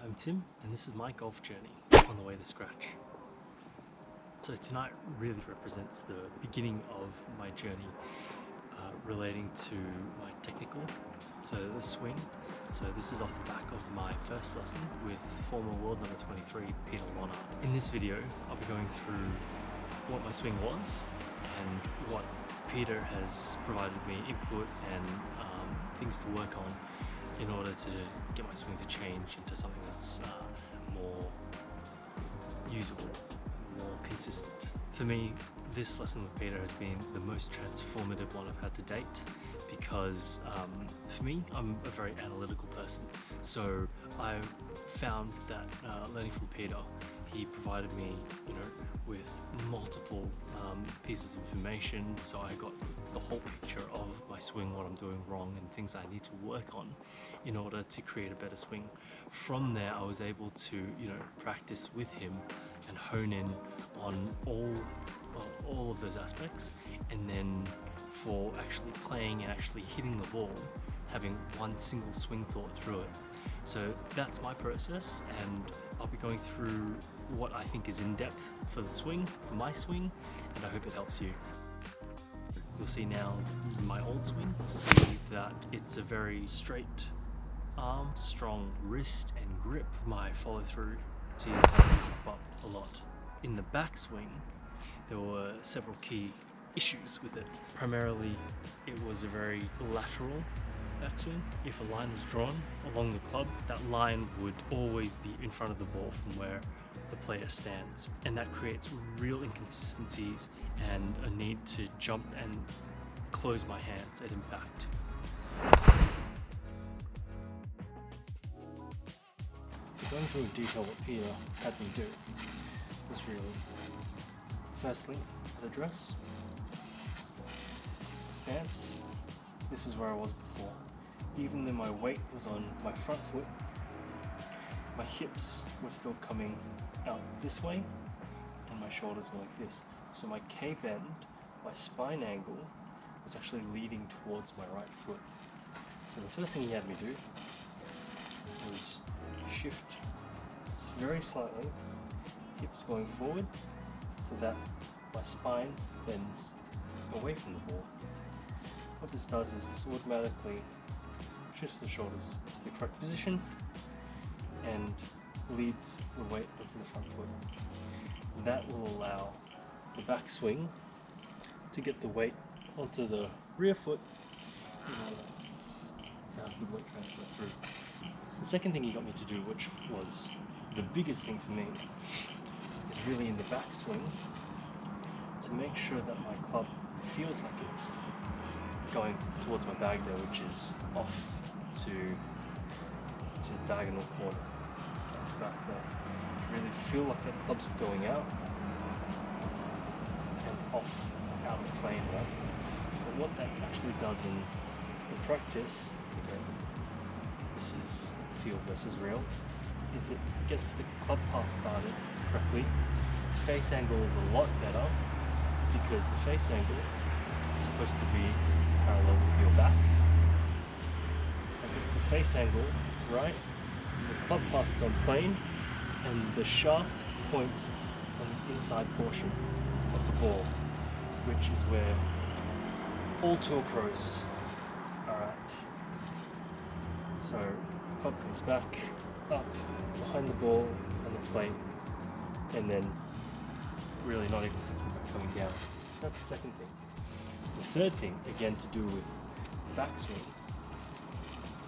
I'm Tim, and this is my golf journey on the way to scratch. So tonight really represents the beginning of my journey relating to my technical, so the swing. So this is off the back of my first lesson with former world number 23, Peter Lonard. In this video, I'll be going through what my swing was and what Peter has provided me input and things to work on in order to get my swing to change into something that's more usable, more consistent. For me, this lesson with Peter has been the most transformative one I've had to date because for me, I'm a very analytical person. So I found that learning from Peter, he provided me, with multiple pieces of information, so I got the whole picture of my swing, what I'm doing wrong, and things I need to work on in order to create a better swing. From there, I was able to, practice with him and hone in on all of those aspects, and then for actually playing and actually hitting the ball, having one single swing thought through it. So that's my process, and I'll be going through what I think is in depth for the swing, for my swing, and I hope it helps you. You'll see now my old swing, see that it's a very straight arm, strong wrist and grip. My follow through, see that I hip up a lot. In the backswing, there were several key issues with it. Primarily, it was a very lateral backswing. If a line was drawn along the club, that line would always be in front of the ball from where the player stands, and that creates real inconsistencies and a need to jump and close my hands at impact. So going through in detail what Peter had me do was really, firstly, at address, stance. This is where I was before. Even though my weight was on my front foot, my hips were still coming out this way and my shoulders were like this. So my K-bend, my spine angle, was actually leading towards my right foot. So the first thing he had me do was shift very slightly, hips going forward, so that my spine bends away from the ball. What this does is this automatically shifts the shoulders to the correct position and leads the weight onto the front foot. That will allow the backswing to get the weight onto the rear foot in order to have good weight transfer through. The second thing he got me to do, which was the biggest thing for me, is really in the backswing to make sure that my club feels like it's going towards my bag there, which is off to the diagonal corner, back there. Really feel like that club's going out and off out of plane, right? But what that actually does in practice, again, this is feel versus real, is it gets the club path started correctly. Face angle is a lot better because the face angle is supposed to be parallel with your back. It's the face angle, right? The club path is on plane and the shaft points on the inside portion of the ball, which is where all tour pros are at. So the club comes back up behind the ball on the plane, and then really not even thinking about coming down. So that's the second thing. The third thing, again to do with backswing,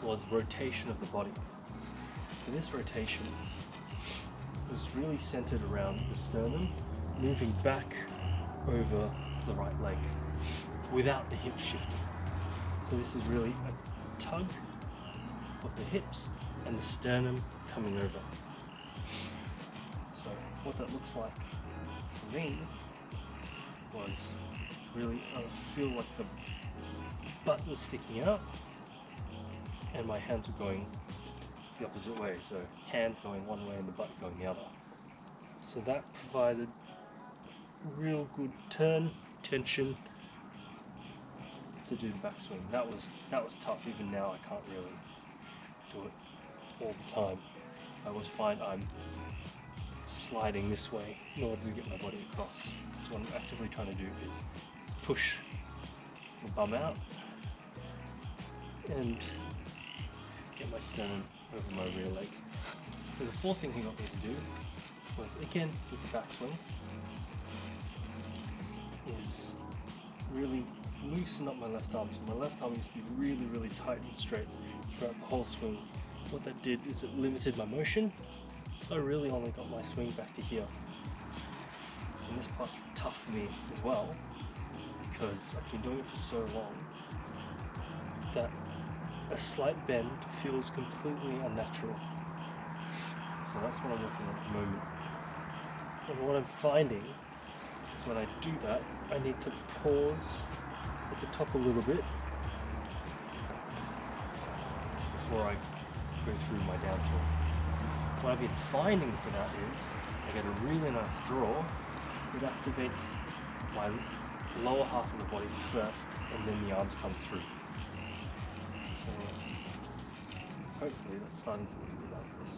was rotation of the body. So this rotation was really centered around the sternum, moving back over the right leg without the hip shifting. So this is really a tug of the hips and the sternum coming over. So what that looks like for me was really, I feel like the butt was sticking out and my hands were going the opposite way. So hands going one way and the butt going the other. So that provided real good turn, tension to do the backswing. That was tough. Even now I can't really do it all the time. I always find I'm sliding this way in order to get my body across. So what I'm actively trying to do is push the bum out and get my sternum over my rear leg. So the fourth thing he got me to do was, again with the backswing, is really loosen up my left arm. So my left arm used to be really tight and straight throughout the whole swing. What that did is it limited my motion. So I really only got my swing back to here. And this part's tough for me as well, because I've been doing it for so long that a slight bend feels completely unnatural. So that's what I'm working on at the moment. And what I'm finding is when I do that, I need to pause at the top a little bit before I go through my downswing. What I've been finding for that is I get a really nice draw. It activates my lower half of the body first, and then the arms come through. So hopefully that's starting to look a bit like this.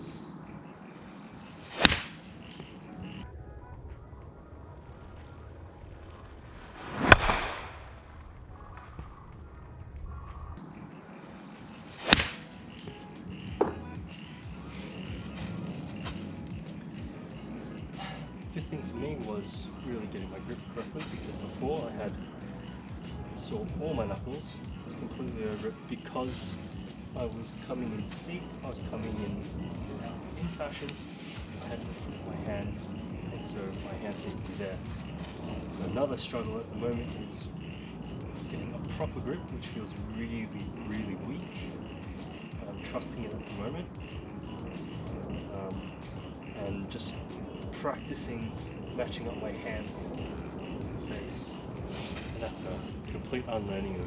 Fifth thing for me was really getting my grip correctly, because before I had sore all my knuckles. I was completely over it because I was coming in steep, I was coming in fashion. I had to flip my hands, and so my hands need to be there. Another struggle at the moment is getting a proper grip, which feels really weak. I'm trusting it at the moment, and just practicing matching up my hands with the face. And that's a complete unlearning of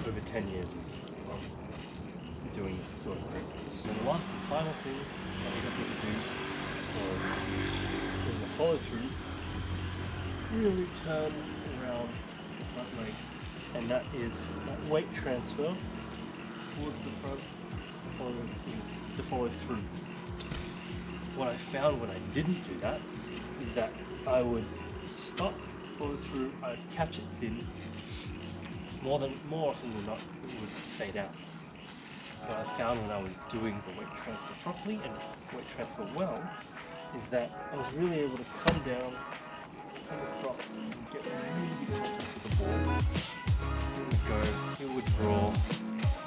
over 10 years of doing this sort of thing. So the last and final thing that we got me to do was in the follow through, really turn around the front leg, and that is that weight transfer towards the front to follow through. What I found when I didn't do that is that I would stop, follow through, I'd catch it thin. More often than not, it would fade out. What I found when I was doing the weight transfer properly and weight transfer well is that I was really able to come down, come across, and get really good contact with the ball. It would go, it would draw,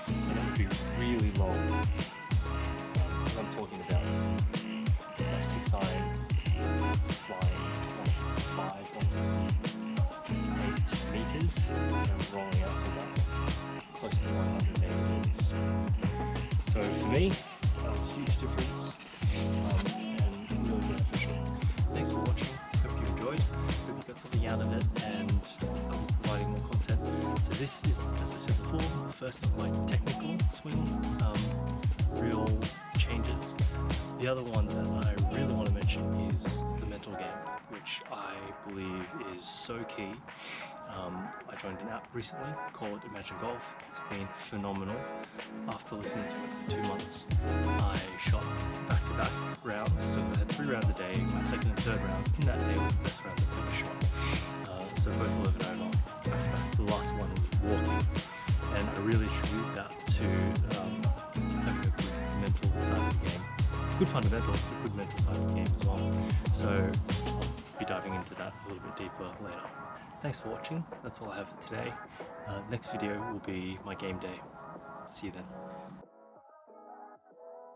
and it would be really long. I'm talking about a 6-iron flying 165, 168 meters, and rolling out to about close to 180 meters. So for me, that was a huge difference, and really beneficial. Thanks for watching. Hope you enjoyed. Hope you got something out of it, and I'll be providing more content. So this is, as I said before, the first of my technical swing real changes. The other one that I really want to mention is the mental game, which I believe is so key. I joined an app recently called Imagine Golf. It's been phenomenal. After listening to it for 2 months, I shot back-to-back rounds, so I had 3 rounds a day. My second and third rounds in that day were the best rounds I've ever shot. So both 11 over back-to-back. The last one was walking, and I really attribute that to having a good mental side of the game. Good fundamentals, but good mental side of the game as well. So I'll be diving into that a little bit deeper later. Thanks for watching. That's all I have for today. Next video will be my game day. See you then.